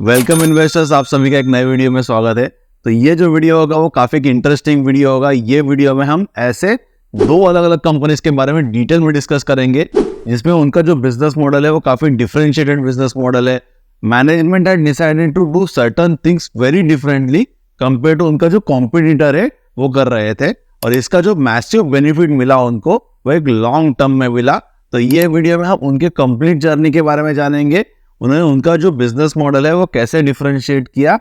Welcome investors, आप सभी का एक नए वीडियो में स्वागत है। तो ये जो वीडियो होगा वो काफी इंटरेस्टिंग वीडियो होगा। ये वीडियो में हम ऐसे दो अलग अलग कंपनीज के बारे में डिटेल में डिस्कस करेंगे जिसमें उनका जो बिजनेस मॉडल है वो काफी डिफरेंशिएटेड बिजनेस मॉडल है। Management had decided to do certain things very differently compare to उनका जो कॉम्पिटिटर है वो कर रहे थे, और इसका जो मैसिव बेनिफिट मिला उनको वो एक लॉन्ग टर्म में मिला। तो ये वीडियो में हम उनके कंप्लीट जर्नी के बारे में जानेंगे, उन्होंने उनका जो बिजनेस मॉडल है वो कैसे डिफरेंशिएट किया।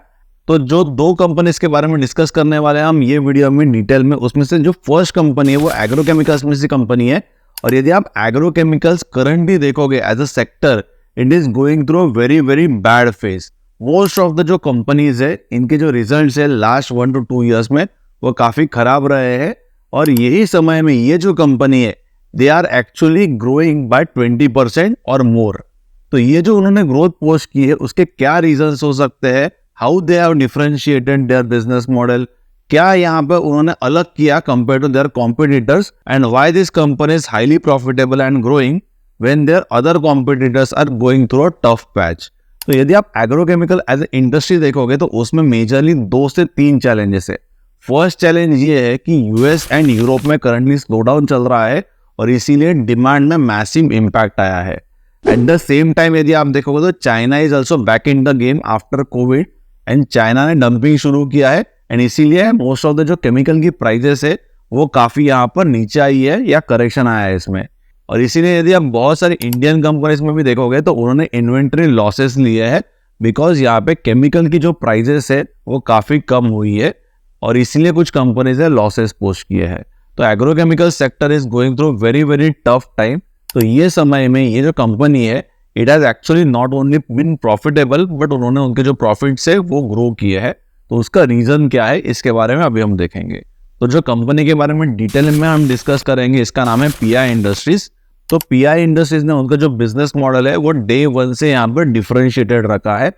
तो जो दो कंपनीज के बारे में डिस्कस करने वाले हैं हम ये वीडियो में डिटेल में, उसमें से जो फर्स्ट कंपनी है वो एग्रोकेमिकल्स में से कंपनी है। और यदि आप एग्रोकेमिकल्स करंटली देखोगे as a sector, it is going through very very bad phase. Most of the जो कंपनीज है इनके जो रिजल्ट्स है लास्ट 1 to 2 ईयर्स में वो काफी खराब रहे हैं, और यही समय में ये जो कंपनी है they are actually growing by 20% और मोर। तो ये जो उन्होंने ग्रोथ पोस्ट की है उसके क्या रीजंस हो सकते हैं, how they have differentiated their business model, क्या यहाँ पे उन्होंने अलग किया compare to their competitors, and why this company is highly profitable and growing when their other competitors are going through a tough patch. तो यदि आप एग्रोकेमिकल एज ए इंडस्ट्री देखोगे तो उसमें मेजरली 2 से 3 चैलेंजेस है। फर्स्ट चैलेंज ये है कि यूएस एंड यूरोप में करंटली स्लोडाउन चल रहा है और इसीलिए डिमांड में मैसिव इम्पैक्ट आया है। एट द सेम टाइम यदि आप देखोगे तो China is also back in the game after Covid, and China ने डंपिंग शुरू किया है, एंड इसीलिए मोस्ट ऑफ द जो केमिकल की प्राइजेस है वो काफी यहाँ पर नीचे आई है या करेक्शन आया है इसमें। और इसीलिए यदि आप बहुत सारी इंडियन कंपनीज में भी देखोगे तो उन्होंने इन्वेंट्री लॉसेस लिए हैं, बिकॉज यहाँ पे केमिकल की जो प्राइजेस है वो काफी कम हुई है, और इसीलिए कुछ कंपनीज ने लॉसेस पोस्ट किए हैं। तो agrochemical sector is going through very very tough time. तो ये समय में ये जो कंपनी है it has actually not only been profitable, but उन्होंने उनके जो प्रॉफिट्स है वो ग्रो किए हैं। तो उसका रीजन क्या है इसके बारे में अभी हम देखेंगे। तो जो कंपनी के बारे में डिटेल में हम डिस्कस करेंगे इसका नाम है पीआई इंडस्ट्रीज। तो पीआई इंडस्ट्रीज ने उनका जो बिजनेस मॉडल है वो डे 1 से यहाँ पर डिफरेंशिएटेड रखा है,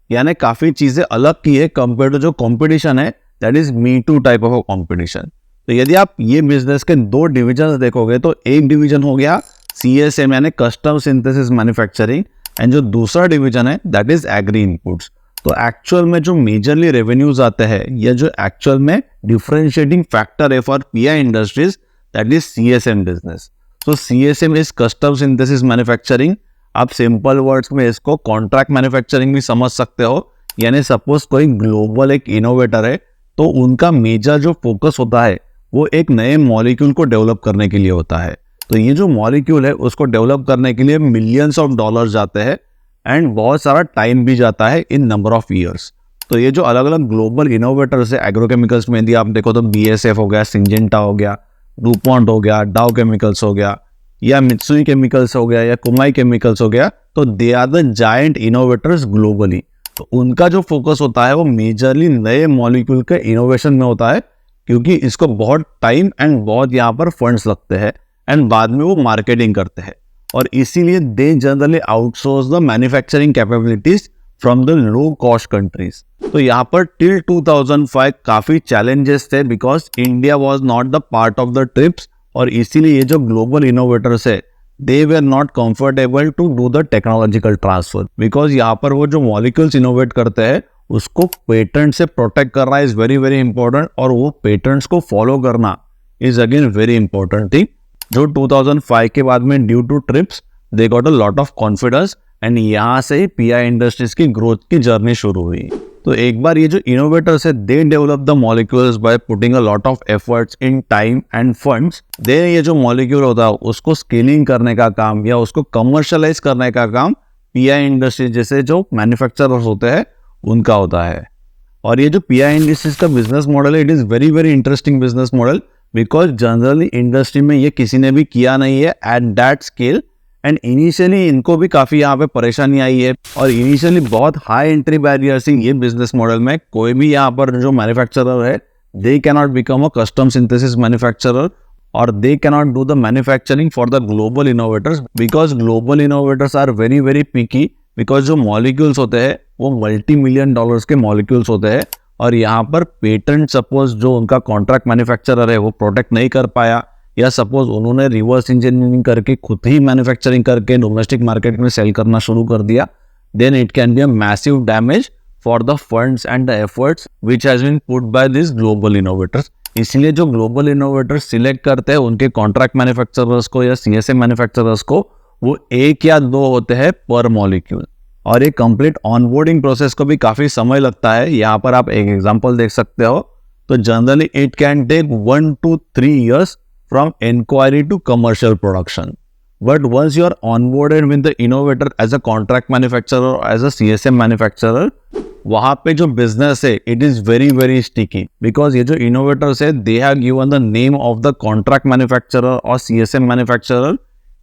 यानी काफी चीजें अलग की है कंपेयर टू जो कॉम्पिटिशन है, that is me too type of competition. तो यदि आप ये बिजनेस के 2 डिविजन देखोगे तो एक डिवीजन हो गया CSM यानी कस्टम सिंथेसिस मैन्युफैक्चरिंग, एंड जो दूसरा डिवीजन है दैट इज एग्री इनपुट्स। तो एक्चुअल में जो मेजरली रेवेन्यूज आते हैं या जो एक्चुअल में डिफरेंशिएटिंग फैक्टर है for pi industries that is CSM business. तो CSM is custom synthesis manufacturing. आप सिंपल वर्ड्स में इसको कॉन्ट्रैक्ट मैन्युफैक्चरिंग भी समझ सकते हो, यानी सपोज कोई ग्लोबल एक इनोवेटर है तो उनका मेजर जो फोकस होता है वो एक नए मॉलिक्यूल को डेवलप करने के लिए होता है। तो ये जो मॉलिक्यूल है उसको डेवलप करने के लिए मिलियंस ऑफ डॉलर जाते हैं, एंड बहुत सारा टाइम भी जाता है इन नंबर ऑफ ईयर्स। तो ये जो अलग अलग ग्लोबल इनोवेटर्स है एग्रोकेमिकल्स में, यदि आप देखो तो BASF हो गया, सिंजेंटा हो गया, डुपॉन्ट हो गया, डाउ केमिकल्स हो गया, या मित्सुई केमिकल्स हो गया, या कुमाई केमिकल्स हो गया, तो they are the giant innovators globally. तो उनका जो फोकस होता है वो मेजरली नए मॉलिक्यूल के इनोवेशन में होता है, क्योंकि इसको बहुत टाइम एंड बहुत यहाँ पर फंड्स लगते हैं, एंड बाद में वो मार्केटिंग करते हैं, और इसीलिए they generally outsource the manufacturing capabilities from the low cost countries. तो यहाँ पर टिल 2005 काफी चैलेंजेस थे because India was not the part of the TRIPS, और इसीलिए ये जो ग्लोबल इनोवेटर्स है they were not comfortable to do the technological transfer, because यहाँ पर वो जो मॉलिक्यूल्स इनोवेट करते हैं उसको पेटेंट से प्रोटेक्ट करना इज वेरी वेरी इंपॉर्टेंट, और वो पेटेंट्स को फॉलो करना is again very important thing. जो 2005 के बाद में due to TRIPS they got a lot of confidence, and यहाँ से ही पीआई इंडस्ट्रीज की ग्रोथ की जर्नी शुरू हुई। तो एक बार ये जो इनोवेटर्स है they develop the molecules by putting a lot of efforts in time and funds. They ये जो मॉलिक्यूल होता है उसको स्केलिंग करने का काम या उसको कमर्शलाइज करने का काम पीआई इंडस्ट्रीज जैसे जो मैन्युफैक्चरर्स होते हैं उनका होता है। और ये जो पीआई इंडस्ट्रीज का बिजनेस मॉडल है it is very very interesting business model, because generally industry में ये किसी ने भी किया नहीं है at that scale, and initially इनको भी काफी यहाँ पे परेशानी आई है, और इनिशियली बहुत हाई एंट्री बैरियर्स थी ये बिजनेस मॉडल में। कोई भी यहाँ पर जो मैन्युफैक्चरर है they cannot become a custom synthesis manufacturer, और they cannot do the manufacturing for the global innovators, because global innovators are very very picky, because जो मॉलिक्यूल्स होते हैं वो मल्टी मिलियन डॉलर्स के मॉलिक्यूल्स होते हैं, और यहाँ पर पेटेंट सपोज जो उनका कॉन्ट्रैक्ट मैन्युफैक्चरर है वो प्रोटेक्ट नहीं कर पाया, या सपोज उन्होंने रिवर्स इंजीनियरिंग करके खुद ही मैन्युफैक्चरिंग करके डोमेस्टिक मार्केट में सेल करना शुरू कर दिया, then it can be a massive damage for the funds and the efforts which has been put by these global innovators. इसलिए जो ग्लोबल इनोवेटर्स सिलेक्ट करते हैं उनके कॉन्ट्रैक्ट मैन्युफैक्चरर्स को या सीएसए मैन्युफैक्चरर्स को, वो 1 या 2 होते हैं पर मॉलिक्यूल, और ये कंप्लीट ऑनबोर्डिंग प्रोसेस को भी काफी समय लगता है। यहाँ पर आप एक एग्जांपल देख सकते हो। तो generally it can take 1 to 3 years from inquiry to commercial production. But once you are onboarded with the innovator as a contract manufacturer or as a CSM manufacturer, वहाँ पे जो बिजनेस है it is very very sticky, because ये जो innovators है they have given the name of the contract manufacturer और CSM manufacturer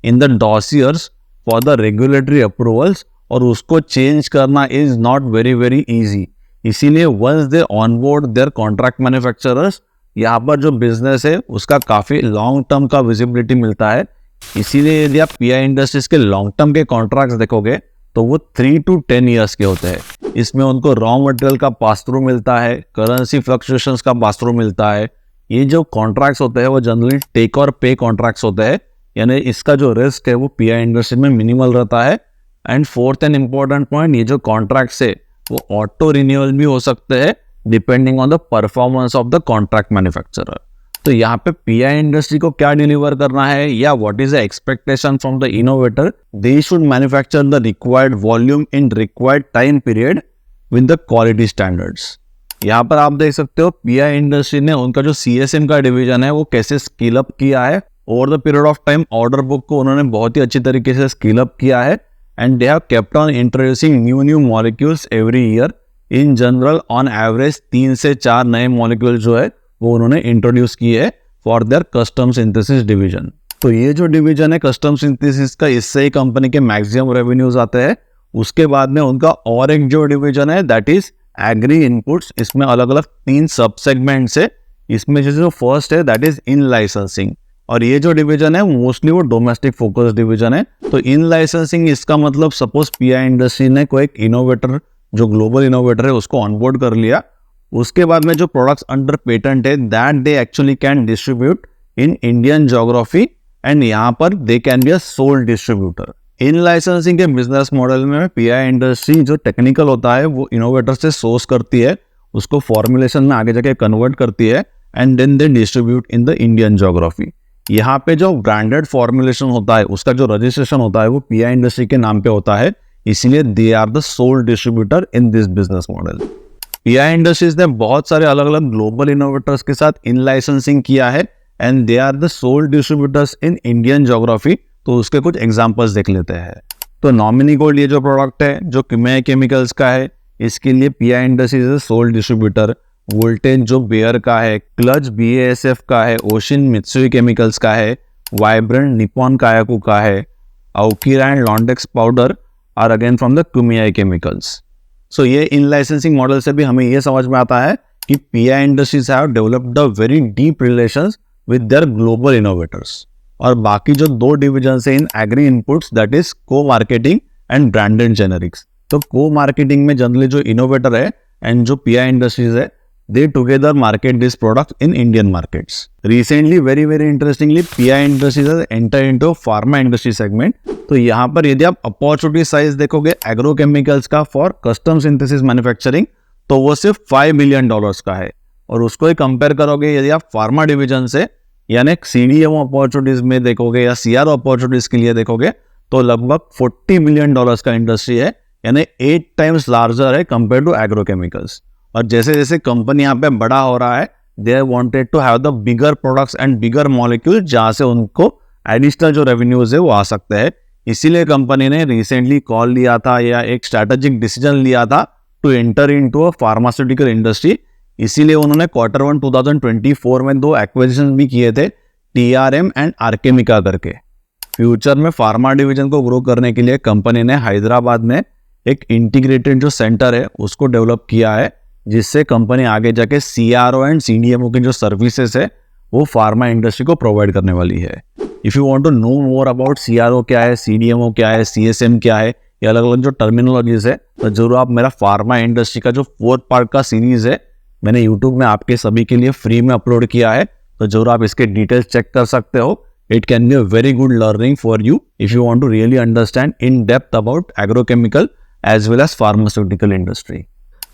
in the dossiers for the regulatory approvals, और उसको चेंज करना is not very very easy. इसीलिए once they onboard their contract manufacturers, यहाँ पर जो business है उसका काफी लॉन्ग टर्म का विजिबिलिटी मिलता है। इसीलिए यदि आप पीआई इंडस्ट्रीज के लॉन्ग टर्म के कॉन्ट्रैक्ट्स देखोगे तो वो 3 to 10 years के होते हैं। इसमें उनको रॉ मटेरियल का पास थ्रू मिलता है, करेंसी फ्लक्चुएशंस का पास थ्रू मिलता है। ये जो कॉन्ट्रैक्ट्स होते हैं वो जनरली टेक और पे कॉन्ट्रैक्ट्स होते हैं, यानी इसका जो रिस्क है वो पीआई इंडस्ट्री में मिनिमल रहता है। And fourth and important point, ये जो कॉन्ट्रैक्ट्स है वो ऑटो रिन्यूअल भी हो सकते हैं depending on the performance of the contract manufacturer. तो यहाँ पे पीआई इंडस्ट्री को क्या डिलीवर करना है या what is the expectation from the innovator, they should manufacture the required volume in required time period with the quality standards. यहाँ पर आप देख सकते हो पीआई इंडस्ट्री ने उनका जो सीएसएम का डिवीजन है वो कैसे स्केल अप किया है। Over the period of time order book को उन्होंने बहुत ही अच्छी तरीके से स्केल अप किया है, and they have kept on introducing new molecules every year. In general on average 3 से 4 नए मॉलिक्यूल जो है वो उन्होंने इंट्रोड्यूस किए है for their custom synthesis division. तो ये जो डिवीजन है कस्टम सिंथेसिस का, इससे ही कंपनी के मैक्सिमम रेवेन्यूज आते हैं। उसके बाद में उनका और एक जो डिवीजन है दैट इज एग्री इनपुट्स। इसमें अलग अलग 3 सब सेगमेंट्स है। इसमें जो फर्स्ट है दैट इज इन लाइसेंसिंग, और ये जो डिवीजन है मोस्टली वो डोमेस्टिक फोकस डिवीजन है। तो इन लाइसेंसिंग इसका मतलब सपोज पीआई इंडस्ट्री ने कोई एक इनोवेटर जो ग्लोबल इनोवेटर है उसको ऑनबोर्ड कर लिया, उसके बाद में जो प्रोडक्ट्स अंडर पेटेंट है that they actually can distribute in Indian geography, and यहाँ पर दे can be a soul distributor. In licensing के बिजनेस मॉडल में पीआई इंडस्ट्री जो टेक्निकल होता है वो इनोवेटर से सोर्स करती है, उसको फॉर्मुलेशन में आगे जाके कन्वर्ट करती है, and then they distribute in the Indian geography. यहाँ पे जो ब्रांडेड फॉर्मुलेशन होता है उसका जो रजिस्ट्रेशन होता है वो पीआई इंडस्ट्री के नाम पे होता है, इसलिए they are the sole distributor in this business model. PI industries ने बहुत सारे अलग अलग ग्लोबल इनोवेटर्स के साथ इन लाइसेंसिंग किया है, and they are the sole distributors in Indian geography. तो उसके कुछ एग्जांपल्स देख लेते हैं। तो नॉमिनी गोल्ड ये जो प्रोडक्ट है जो किमियाई केमिकल्स का है, इसके लिए pi industries soul distributor. Voltage जो बेयर का है, क्लच बीएएसएफ का है, ओशिन मित्सुई केमिकल्स का है, वाइब्रेंट निप्पॉन कायाकू का है, आउकीरा एंड लॉन्डेक्स powder are again from the किमियाई केमिकल्स। सो ये इन लाइसेंसिंग मॉडल से भी हमें ये समझ में आता है कि pi industries have developed a very deep relations with their global innovators. और बाकी जो 2 डिविजन है इन एग्री इनपुट्स दैट इज को मार्केटिंग एंड ब्रांडेड जेनेरिक्स। तो को मार्केटिंग में जनरली जो इनोवेटर है एंड जो पीआई इंडस्ट्रीज है they together market this product in Indian markets. Recently, very interestingly, PI Industries has entered into pharma industry segment. तो यहाँ पर यदि आप अपॉर्चुनिटी साइज देखोगे एग्रोकेमिकल्स का फॉर कस्टम सिंथेसिस मैन्युफैक्चरिंग, तो वो सिर्फ $5 billion का है। और उसको ही कंपेयर करोगे यदि आप फार्मा डिवीजन से, यानी CDMO अपॉर्चुनिटीज में देखोगे या CRO अपॉर्चुनिटीज के लिए देखोगे, तो लगभग $40 billion का इंडस्ट्री है, यानी 8 times लार्जर है कंपेयर टू एग्रोकेमिकल्स। और जैसे जैसे कंपनी यहाँ पे बड़ा हो रहा है, they wanted to have the bigger products and bigger molecule, जहाँ से उनको एडिशनल जो रेवेन्यूज है वो आ सकते हैं। इसीलिए कंपनी ने रिसेंटली कॉल लिया था या एक स्ट्रैटेजिक डिसीजन लिया था to enter into a pharmaceutical industry. इसीलिए उन्होंने Q1 2024 में 2 एक्विजिशन भी किए थे, TRM एंड आर्केमिका करके। फ्यूचर में फार्मा डिवीजन को ग्रो करने के लिए कंपनी ने हैदराबाद में एक इंटीग्रेटेड जो सेंटर है उसको डेवलप किया है, जिससे कंपनी आगे जाके CRO एंड CDMO की जो सर्विसेज है वो फार्मा इंडस्ट्री को प्रोवाइड करने वाली है। If you want to know more about CRO क्या है, CDMO क्या है, CSM क्या है, ये अलग अलग जो टर्मिनोलॉजीज है, तो जरूर आप मेरा फार्मा इंडस्ट्री का जो 4 पार्ट का सीरीज है मैंने यूट्यूब में आपके सभी के लिए फ्री में अपलोड किया है, तो जरूर आप इसके डिटेल्स चेक कर सकते हो। It can be a very good learning for you if you want to really understand in depth about agrochemical as well as pharmaceutical industry.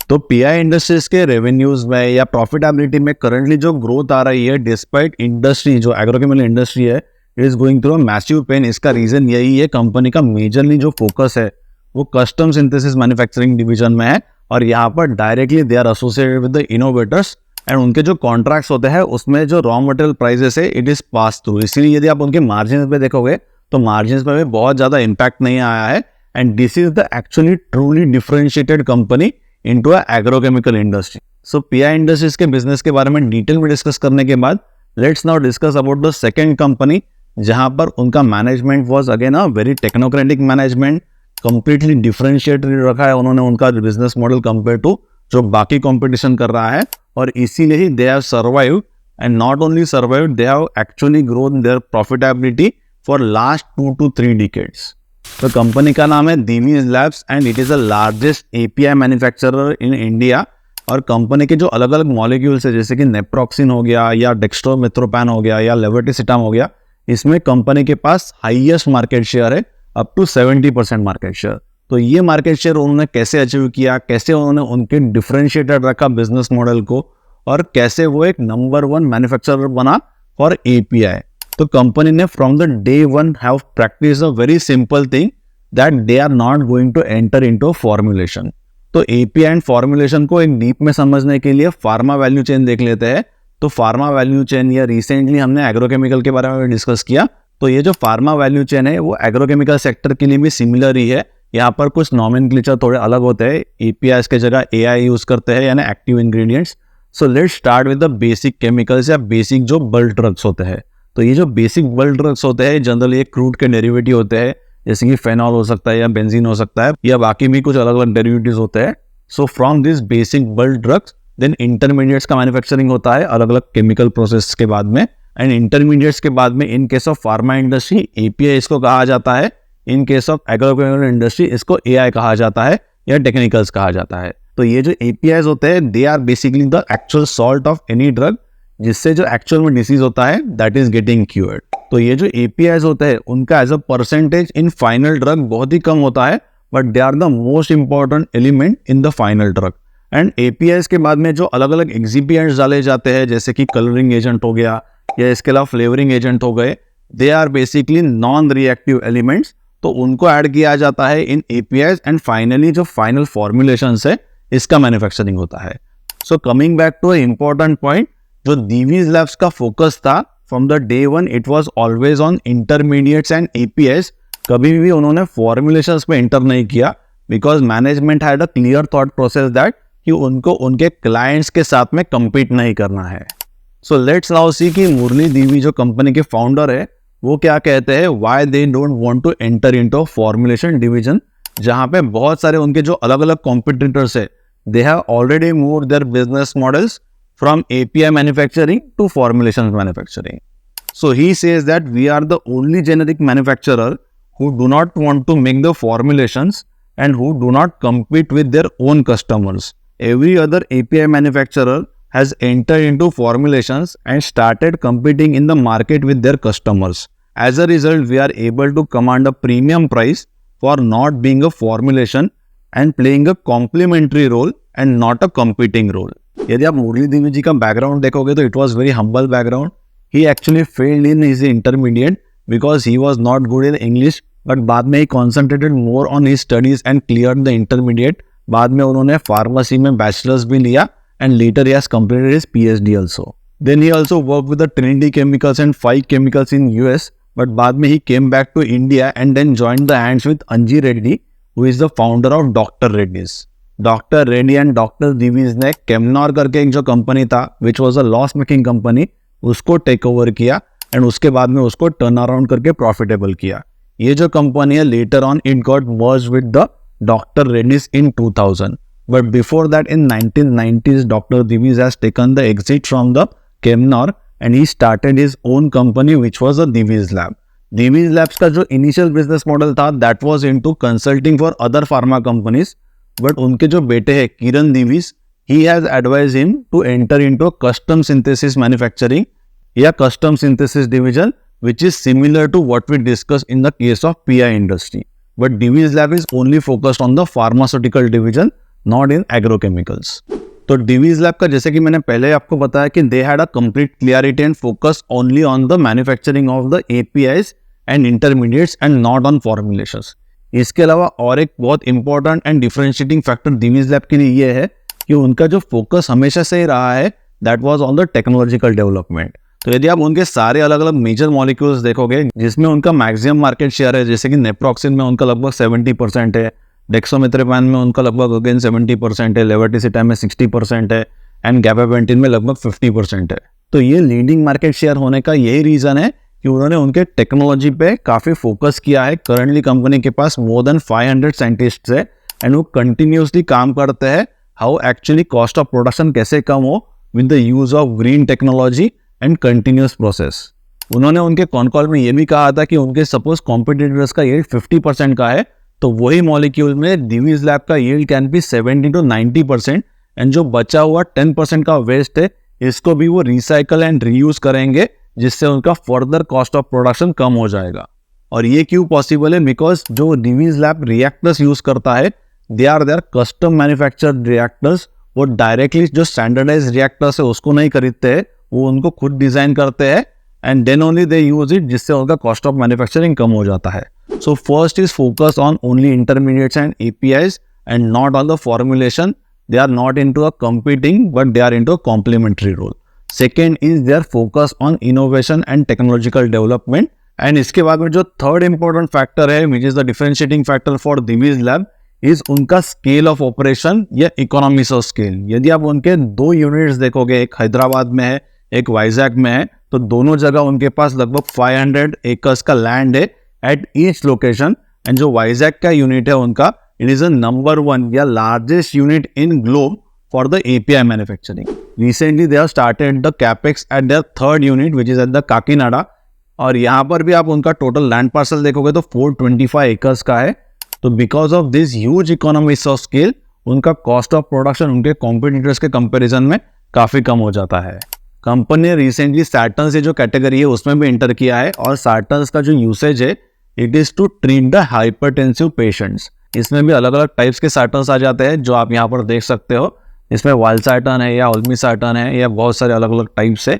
तो पीआई इंडस्ट्रीज के रेवेन्यूज में या प्रॉफिटेबिलिटी में करंटली जो growth आ रही है डिस्पाइट इंडस्ट्री जो एग्रोकेमिकल इंडस्ट्री है it is going through a massive pain. इसका रीजन यही है, कंपनी का मेजरली जो फोकस है वो कस्टम सिंथेसिस मैन्युफैक्चरिंग डिवीजन में है और यहाँ पर directly they are associated with the innovators and उनके जो कॉन्ट्रैक्ट्स होते हैं उसमें जो रॉ मटेरियल प्राइसेस है इट इज पास थ्रू। इसलिए यदि आप उनके मार्जिन पे देखोगे तो मार्जिन पे भी बहुत ज़्यादा इम्पैक्ट नहीं आया है and this is the actually truly differentiated company into a agrochemical industry. So pi industries के बिजनेस के बारे में डिटेल में डिस्कस करने के बाद let's now discuss about the second company जहां पर उनका management was again a very technocratic management, completely differentiated रखा है उन्होंने उनका बिजनेस मॉडल कंपेयर टू जो बाकी कंपटीशन कर रहा है और इसीलिए ही they have survived and not only survived they have actually grown their profitability for last 2 to 3 decades. तो कंपनी का नाम है Divi's Labs and it is the largest API manufacturer in India और कंपनी के जो अलग अलग मॉलिक्यूल्स है जैसे कि नेप्रोक्सिन हो गया या डेक्स्ट्रोमेथ्रोपैन हो गया या लेवोटिसिटाम हो गया, इसमें कंपनी के पास हाईएस्ट मार्केट शेयर है अप टू 70% मार्केट शेयर। तो ये मार्केट शेयर उन्होंने कैसे अचीव किया, कैसे उन्होंने उनके डिफरेंशिएटेड रखा बिजनेस मॉडल को और कैसे वो एक नंबर 1 मैन्युफैक्चरर बना फॉर एपीआई। तो कंपनी ने from the day one have practice a very simple thing that they are not going to enter into formulation. तो एपीआई एंड फॉर्मुलेशन को एक डीप में समझने के लिए फार्मा वैल्यू चेन देख लेते हैं। तो फार्मा वैल्यू चेन या रिसेंटली हमने एग्रोकेमिकल के बारे में डिस्कस किया, तो ये जो फार्मा वैल्यू चेन है वो एग्रोकेमिकल सेक्टर के लिए भी सिमिलर ही है। यहाँ पर कुछ नॉमेनक्लेचर थोड़े अलग होते हैं, एपीआई के जगह एआई यूज करते हैं यानी active ingredients. So let's start with the basic chemicals या बेसिक जो बल्क ड्रग्स होते हैं। तो ये जो बेसिक बल्क ड्रग्स होते हैं जनरली एक क्रूड के डेरिवेटिव होते हैं जैसे कि फेनॉल हो सकता है या बेंजीन हो सकता है या बाकी भी कुछ अलग अलग डेरिवेटिव्स होते हैं। So from this basic bulk drugs then intermediates का मैन्युफैक्चरिंग होता है अलग अलग केमिकल प्रोसेस के बाद में एंड इंटरमीडिएट्स के बाद में in case of pharma industry API इसको कहा जाता है, in case of agrochemical industry इसको एआई कहा जाता है या टेक्निकल्स कहा जाता है। तो ये जो एपीआईज होते हैं they are basically the actual salt of any drug जिससे जो एक्चुअल में डिसीज होता है दैट इज गेटिंग क्यूर्ड। तो ये जो एपीआईज होते हैं उनका as a percentage in final drug बहुत ही कम होता है but they are the most important element in the final drug. And APIs के बाद में जो अलग अलग एक्सिपिएंट्स डाले जाते हैं जैसे कि कलरिंग एजेंट हो गया या इसके अलावा फ्लेवरिंग एजेंट हो गए, they are basically non reactive elements, तो उनको ऐड किया जाता है इन एपीआईज एंड फाइनली जो फाइनल फॉर्मुलेशंस है इसका मैन्युफैक्चरिंग होता है। So coming back to important point, जो दिवीज लैब्स का फोकस था from the day one it was always on intermediates and APIs. कभी भी उन्होंने फॉर्मुलेशंस में एंटर नहीं किया because management had a clear thought process that कि उनको उनके क्लाइंट्स के साथ में compete नहीं करना है। सो लेट्स नाउ सी कि मुरली दिवी जो कंपनी के फाउंडर है वो क्या कहते हैं why they don't want to enter into formulation division, जहां पे बहुत सारे उनके जो अलग अलग कॉम्पिटिटर्स है they have already moved their business models from API manufacturing to formulations manufacturing. So he says that we are the only generic manufacturer who do not want to make the formulations and who do not compete with their own customers. Every other API manufacturer has entered into formulations and started competing in the market with their customers. As a result, we are able to command a premium price for not being a formulation and playing a complementary role and not a competing role. यदि आप मुरली दिवी जी का background देखोगे तो it was very humble background. He actually failed in his intermediate because he was not good in English, but बाद में he concentrated more on his studies and cleared the intermediate. बाद में उन्होंने फार्मेसी में bachelors भी लिया and later he has completed his PhD also. Then he also work with the Trinity chemicals and 5 chemicals in US, but बाद में he came back to India and then joined the hands with Anji Reddy who is the founder of doctor Reddy's. Doctor Reddy and doctor Divi's ने केमनॉर करके एक जो company था which was a loss making company उसको take over किया and उसके बाद में उसको टर्न अराउंड करके प्रॉफिटेबल किया। ये जो कंपनी है later on it got merge with the doctor Reddy's in 2000, but before that in 1990s doctor Divi's has taken the exit from the Cheminor and he started his own company which was a Divi's lab. Divi's labs का जो initial business model था that was into consulting for other pharma companies, but उनके जो बेटे हैं Kiran Divi's he has advise him to enter into custom synthesis manufacturing या custom synthesis division which is similar to what we discuss in the case of PI industry. but Divi's Lab is only focused on the pharmaceutical division, not in agrochemicals. तो Divi's Lab का जैसे कि मैंने पहले आपको बताया कि they had a complete clarity and focus only on the manufacturing of the APIs and intermediates and not on formulations. इसके अलावा और एक बहुत important and differentiating factor Divi's Lab के लिए ये है कि उनका जो फोकस हमेशा से ही रहा है that was on the technological development. तो यदि आप उनके सारे अलग अलग मेजर मॉलिक्यूल्स देखोगे जिसमें उनका मैक्सिमम मार्केट शेयर है, जैसे कि नेप्रोक्सिन में उनका लगभग 70% है, डेक्सोमेथ्रेपान में उनका लगभग अगेन 70% है, लेवोटिसिटाम में 60% है एंड गाबापेंटिन में लगभग 50% है। तो ये लीडिंग मार्केट शेयर होने का यही रीजन है कि उन्होंने उनके टेक्नोलॉजी पे काफी फोकस किया है। करंटली कंपनी के पास मोर देन 500 साइंटिस्ट्स है एंड वो कंटिन्यूसली काम करते हैं how actually cost of production कैसे कम हो with the use of green technology and continuous process. उन्होंने उनके कॉन कॉल में ये भी कहा था कि उनके सपोज कॉम्पिटिटर्स का यील्ड 50% का है तो वही मॉलिक्यूल में Divi's Lab का yield can be 70 to 90% and जो बचा हुआ 10% का वेस्ट है इसको भी वो रिसाइकल एंड रीयूज करेंगे जिससे उनका फर्दर कॉस्ट ऑफ प्रोडक्शन कम हो जाएगा। और ये क्यों पॉसिबल है? बिकॉज जो Divi's Lab रिएक्टर्स यूज करता है they are custom manufactured reactors. वो डायरेक्टली जो स्टैंडर्डाइज रिएक्टर्स है उसको नहीं खरीदते हैं, वो उनको खुद डिजाइन करते हैं and then only they use it, जिससे उनका कॉस्ट ऑफ मैन्युफैक्चरिंग कम हो जाता है। So first is focus on only intermediates and APIs and not on the formulation. They are not into a competing but they are into a complementary role. Second is their focus on innovation and technological development. And इसके बाद में जो third important factor है which is the differentiating factor for Divi's Lab is उनका scale of operation या economics of scale. यदि आप उनके 2 यूनिट्स देखोगे, एक हैदराबाद में है एक वाइजैक में है, तो दोनों जगह उनके पास लगभग 500 एकर्स का लैंड है एट ईच लोकेशन। एंड जो वाइजैक का यूनिट है उनका इट इज अ नंबर 1 या largest unit in globe for the API manufacturing. Recently they have started the capex eight there third unit which is eight the Kakinada. और यहाँ पर भी आप उनका टोटल लैंड पार्सल देखोगे तो 425 एकर्स का है। तो because of this huge economics of scale उनका कॉस्ट ऑफ प्रोडक्शन उनके कॉम्पिटिटर्स के कंपैरिजन में काफी कम हो जाता है। कंपनी ने रिसेंटली सार्टन से जो कैटेगरी है उसमें भी एंटर किया है और सार्टन का जो यूसेज है it is to treat the hypertensive patients. इसमें भी अलग अलग टाइप्स के सार्टन आ जाते हैं जो आप यहाँ पर देख सकते हो। इसमें वालसार्टन है या ओल्मीसार्टन है या बहुत सारे अलग अलग टाइप्स है।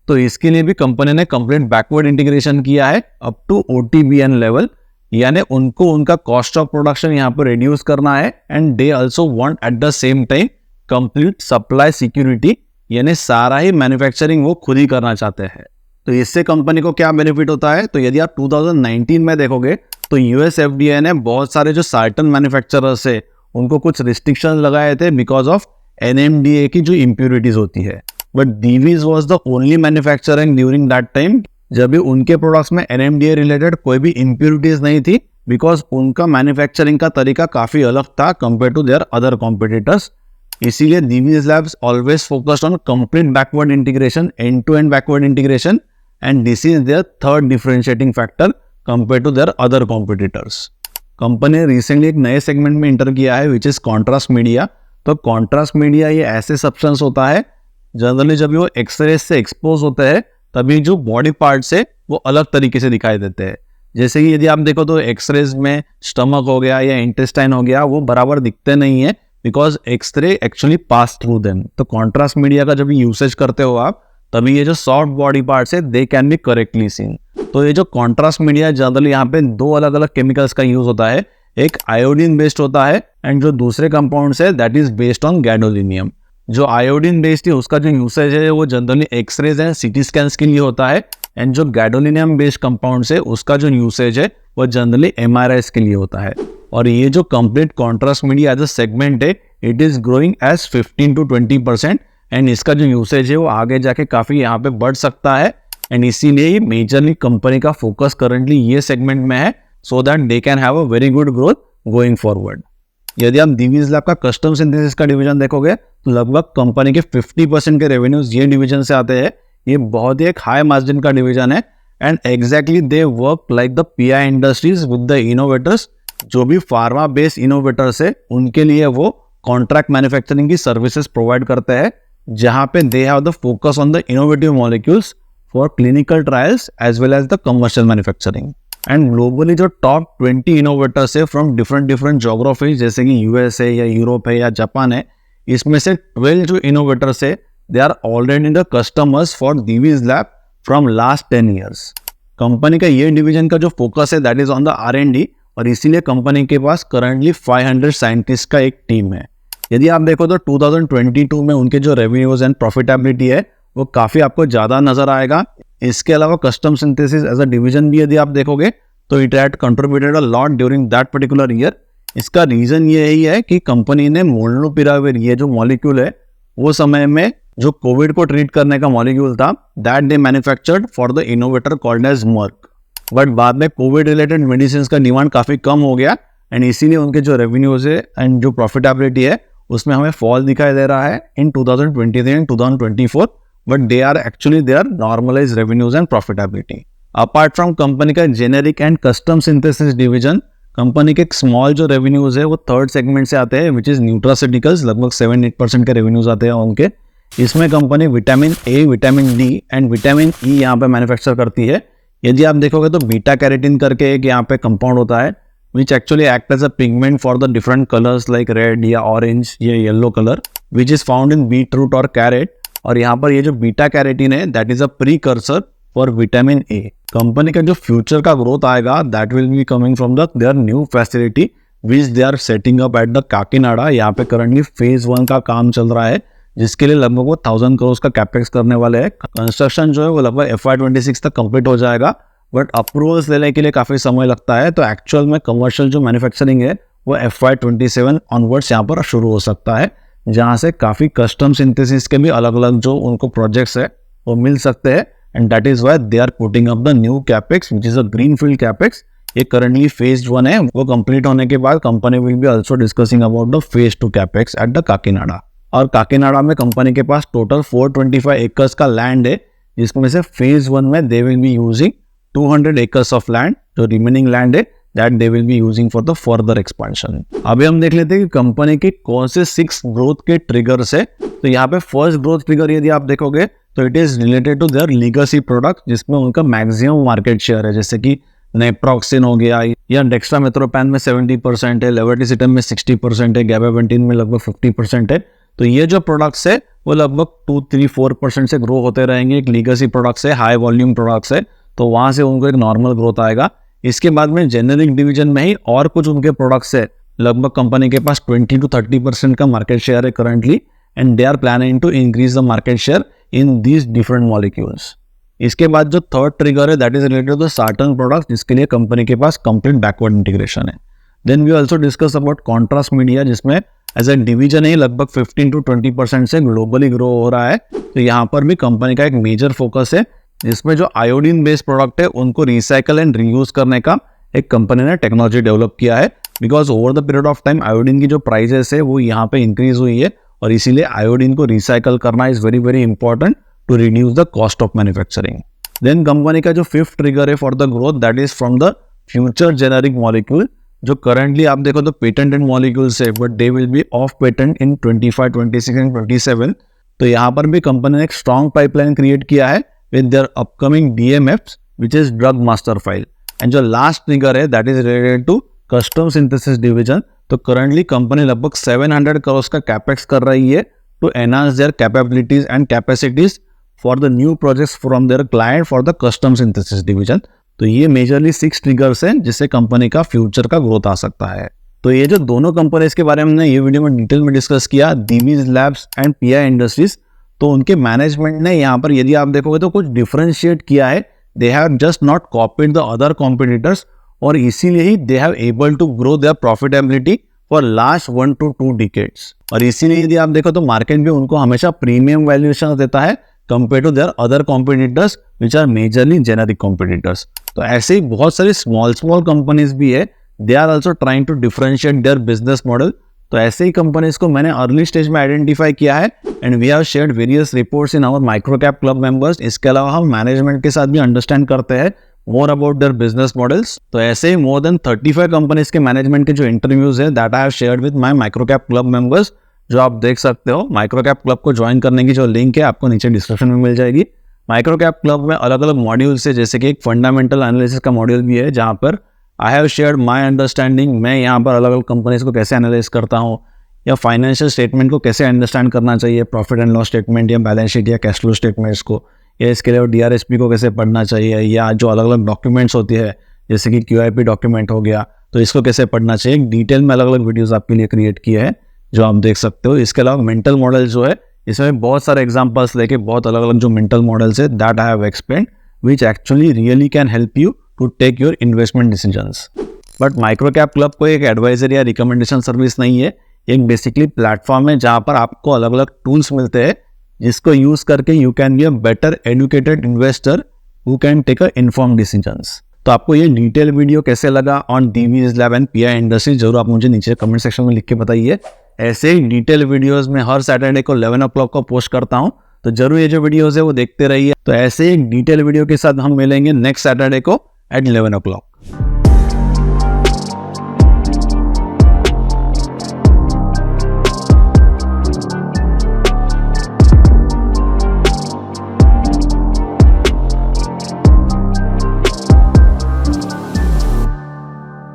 तो इसके लिए भी कंपनी ने कंप्लीट बैकवर्ड इंटीग्रेशन किया है अप टू OTBN लेवल, यानी उनको उनका कॉस्ट ऑफ प्रोडक्शन यहाँ पर रिड्यूस करना है and they also want at the same time complete supply security, यानी सारा ही मैन्युफैक्चरिंग वो खुद ही करना चाहते हैं। तो इससे कंपनी को क्या बेनिफिट होता है? तो यदि आप 2019 में देखोगे तो US FDA ने बहुत सारे जो सार्टन मैन्युफैक्चरर्स है उनको कुछ रिस्ट्रिक्शन लगाए थे बिकॉज ऑफ NMDA की जो इम्प्योरिटीज होती है। But Divi's was the only manufacturer during that time जब भी उनके प्रोडक्ट्स में NMDA रिलेटेड कोई भी इम्प्योरिटीज नहीं थी, बिकॉज उनका मैन्युफैक्चरिंग का तरीका काफी अलग था compare to their other competitors. इसीलिए Divi's Labs always focused on complete backward integration, end-to-end backward integration, and this is their third differentiating factor compared to their other competitors. Company ने recently एक नए segment में inter किया है which is contrast media. तो contrast media ये ऐसे substance होता है जनरली जब वो एक्सरे से एक्सपोज होते हैं तभी जो बॉडी पार्ट्स है वो अलग तरीके से दिखाई देते हैं। जैसे कि यदि आप देखो तो एक्सरेज में स्टमक हो गया या इंटेस्टाइन हो गया वो बराबर दिखते नहीं है because x ray actually pass through them. तो कॉन्ट्रास्ट मीडिया का जब यूसेज करते हो आप तभी ये जो सॉफ्ट बॉडी पार्ट्स है they can be correctly seen. तो ये जो कॉन्ट्रास्ट मीडिया जनरली यहाँ पे 2 अलग अलग केमिकल्स का यूज होता है, एक आयोडीन बेस्ड होता है एंड जो दूसरे कंपाउंड्स है that is based on gadolinium. जो आयोडीन बेस्ड है उसका जो यूसेज है वो generally x rays and CT scans के लिए होता है एंड जो गैडोलिनियम बेस्ड कंपाउंड्स है उसका जो यूसेज है वो जनरली MRIs के लिए होता है। और ये जो complete contrast media as a segment है it is growing as 15 to 20% and इसका जो यूसेज है वो आगे जाके काफी यहाँ पे बढ़ सकता है एंड इसीलिए मेजरली कंपनी का फोकस करंटली ये सेगमेंट में है so that they can have a very good growth going forward. यदि आप Divi's Lab का कस्टम सिंथेसिस का डिवीजन देखोगे तो लगभग कंपनी के 50% के रेवेन्यूज ये डिवीजन से आते हैं। ये बहुत ही एक हाई मार्जिन का डिवीजन है and exactly they work like the PI industries with the innovators. जो भी फार्मा बेस्ड इनोवेटर्स है उनके लिए वो कॉन्ट्रैक्ट मैन्युफैक्चरिंग की सर्विसेज प्रोवाइड करते हैं जहां पे they have the focus on the innovative molecules for clinical trials as well as the commercial manufacturing. And globally जो टॉप 20 इनोवेटर्स है फ्रॉम डिफरेंट डिफरेंट जोग्राफीज जैसे कि यूएस है या यूरोप है या जापान है, इसमें से 12 जो इनोवेटर्स है they are already the customers for Divi's lab from last 10 years. कंपनी का ये डिवीजन का जो फोकस है that is on the R&D, और इसीलिए कंपनी के पास करंटली 500 साइंटिस्ट का एक टीम है। यदि आप देखो तो 2022 में उनके जो रेवेन्यूज एंड प्रॉफिटेबिलिटी है वो काफ़ी आपको ज़्यादा नजर आएगा। इसके अलावा custom synthesis as a division भी यदि आप देखोगे तो it had contributed a lot during that particular year. इसका रीजन ये ही है कि कंपनी ने मोलनुपिराविर ये जो मॉलिक्यूल है वो समय में जो कोविड को ट्रीट करने का मॉलिक्यूल था that they manufactured for the innovator called as Merck. But बाद में कोविड रिलेटेड मेडिसिन का डिमांड काफ़ी कम हो गया एंड इसीलिए उनके जो रेवेन्यूज है एंड जो प्रॉफिटेबिलिटी है उसमें हमें फॉल दिखाई दे रहा है in 2023 and 2024, but they are actually they are normalize revenues and profitability. Apart from company का generic and custom synthesis division, company के एक स्मॉल जो रेवेन्यूज है वो थर्ड सेगमेंट से आते हैं विच इज न्यूट्रास्यूटिकल्स, लगभग 7-8% के रेवेन्यूज आते हैं उनके। इसमें company vitamin A, vitamin D and vitamin E यहाँ पे मैन्युफैक्चर करती है। यदि आप देखोगे तो बीटा कैरोटीन करके एक यहाँ पे कंपाउंड होता है which actually act as a pigment for the different colours like red या ऑरेंज या yellow colour which is found in beet root और कैरेट। और यहाँ पर ये जो बीटा कैरोटीन है that is a precursor for vitamin A. Company का जो फ्यूचर का ग्रोथ आएगा that will be coming from the their new facility which they are setting up at the Kakinada. यहाँ पे करंटली फेज 1 का काम चल रहा है जिसके लिए लगभग वो 1000 करोड़ का कैपेक्स करने वाले हैं। कंस्ट्रक्शन जो है वो लगभग FY26 तक कंप्लीट हो जाएगा, बट अप्रूवल्स लेने के लिए काफ़ी समय लगता है। तो एक्चुअल में कमर्शियल जो मैन्युफैक्चरिंग है वो FY27 ऑनवर्ड्स यहाँ पर शुरू हो सकता है, जहाँ से काफ़ी कस्टम सिंथेसिस के भी अलग अलग जो उनको प्रोजेक्ट्स है वो मिल सकते हैं। And that is why they are putting up the new capex which is a green field capex. ये करंटली फेज 1 है, वो कंप्लीट होने के बाद company will be also discussing about the phase 2 capex at the Kakinada. और काकीनाडा में company के पास टोटल 425 एकर्स का लैंड है, जिसमें से फेज 1 में they will be using 200 acres of land. जो रिमेनिंग लैंड है that they will be using for the further expansion. अभी हम देख लेते हैं कि कंपनी के कौन से 6 ग्रोथ के ट्रिगर्स है। तो यहाँ पे फर्स्ट ग्रोथ ट्रिगर यदि आप देखोगे तो it is related to their legacy product, जिसमें उनका मैक्सिमम मार्केट शेयर है, जैसे कि नेप्रॉक्सिन हो गया या डेक्स्ट्रामेथ्रोपैन में 70% है, लेवेटिसिटम में 60% है, गैबापेंटिन में लगभग 50% है। तो ये जो प्रोडक्ट्स है वो लगभग 2-3-4% से ग्रो होते रहेंगे। एक लीगेसी प्रोडक्ट्स है, हाई वॉल्यूम प्रोडक्ट्स है, तो वहाँ से उनको एक नॉर्मल ग्रोथ आएगा। इसके बाद में जेनेरिक डिवीजन में ही और कुछ उनके प्रोडक्ट्स है, लगभग कंपनी के पास 20-30% का मार्केट शेयर है currently, and they are planning to increase the market share in these different molecules. इसके बाद जो थर्ड ट्रिगर है that is related to certain products, जिसके लिए कंपनी के पास कंप्लीट बैकवर्ड इंटीग्रेशन है। Then we also discuss about contrast media, जिसमें एज ए डिवीजन ही लगभग 15-20% से ग्लोबली ग्रो हो रहा है। तो यहाँ पर भी कंपनी का एक मेजर फोकस है, जिसमें जो आयोडीन बेस्ड प्रोडक्ट है उनको रिसाइकल एंड रीयूज करने का एक कंपनी ने टेक्नोलॉजी डेवलप किया है। Because over the period of time iodine की जो प्राइसेस है वो यहाँ पे इंक्रीज हुई है, और इसीलिए आयोडीन को रिसाइकल करना is very very important to reduce the cost of manufacturing. Then company का जो फिफ्थ ट्रिगर है for the growth that is from the future generic molecule, जो करंटली आप देखो तो पेटेंटेड मॉलिक्यूल्स है, but they will be off patent in 25, 26 and 27। तो यहाँ पर भी कंपनी ने एक स्ट्रॉन्ग पाइपलाइन क्रिएट किया है with their upcoming DMFs, which is drug master file. And जो last trigger है that is related to custom synthesis division. तो currently कंपनी लगभग 700 करोड़ का कैपेक्स कर रही है to enhance their capabilities and capacities for the new projects from their client for the custom synthesis division. तो ये मेजरली 6 ट्रिगर्स हैं जिससे कंपनी का फ्यूचर का ग्रोथ आ सकता है। तो ये जो दोनों कंपनीज के बारे में हमने ये वीडियो में डिटेल में डिस्कस किया, Divij Labs and PI industries, तो उनके मैनेजमेंट ने यहाँ पर यदि आप देखोगे तो कुछ डिफरेंशिएट किया है। They have just not copied the other competitors, और इसीलिए ही they have able to grow their profitability for last 1 to 2 decades. और इसीलिए यदि आप देखो तो मार्केट भी उनको हमेशा प्रीमियम वैल्यूएशन देता है compare to their other competitors which are majorly generic competitors. तो ऐसे ही बहुत सारी स्मॉल कंपनीज भी है, they are also trying to differentiate their business model. तो ऐसे ही कंपनीज को मैंने अर्ली स्टेज में आइडेंटिफाई किया है, and we have shared various reports in our micro cap club members. इसके अलावा हम मैनेजमेंट के साथ भी अंडरस्टैंड करते हैं more about their business models. तो ऐसे ही मोर देन 35 कंपनीज के मैनेजमेंट के जो इंटरव्यूज है that I have shared with my micro cap club members, जो आप देख सकते हो। माइक्रो कैप क्लब को ज्वाइन करने की जो लिंक है आपको नीचे डिस्क्रिप्शन में मिल जाएगी। माइक्रो कैप क्लब में अलग अलग मॉड्यूल्स है, जैसे कि एक फंडामेंटल एनालिसिस का मॉड्यूल भी है जहाँ पर I have shared my understanding, मैं यहाँ पर अलग अलग कंपनीज को कैसे एनालाइज करता हूँ, या फाइनेंशियल स्टेटमेंट को कैसे अंडरस्टैंड करना चाहिए, प्रॉफिट एंड लॉस स्टेटमेंट या बैलेंस शीट या कैश फ्लो स्टेटमेंट्स को, या इसके लिए DRSP को कैसे पढ़ना चाहिए, या जो अलग अलग डॉक्यूमेंट्स होती है जैसे कि QIP डॉक्यूमेंट हो गया, तो इसको कैसे पढ़ना चाहिए। एक डिटेल में अलग अलग वीडियोस आपके लिए क्रिएट किए हैं जो आप देख सकते हो। इसके अलावा मेंटल मॉडल जो है, इसमें बहुत सारे एग्जांपल्स लेके बहुत अलग अलग जो मेंटल मॉडल्स है that I have explained which actually really can help you to take your investment decisions. But micro cap club कोई एक एडवाइजर या रिकमेंडेशन सर्विस नहीं है, एक बेसिकली प्लेटफॉर्म है जहाँ पर आपको अलग अलग टूल्स मिलते हैं जिसको यूज करके you can be a better educated investor who can take a informed decisions. तो आपको ये डिटेल वीडियो कैसे लगा on DV's lab and PI industry, जरूर आप मुझे नीचे कमेंट सेक्शन में लिख के बताइए। ऐसे ही डिटेल वीडियोस में हर सैटरडे को 11 o'clock को पोस्ट करता हूँ, तो जरूर ये जो वीडियोस है वो देखते रहिए। तो ऐसे ही डिटेल वीडियो के साथ हम मिलेंगे नेक्स्ट सैटरडे को एट 11 o'clock।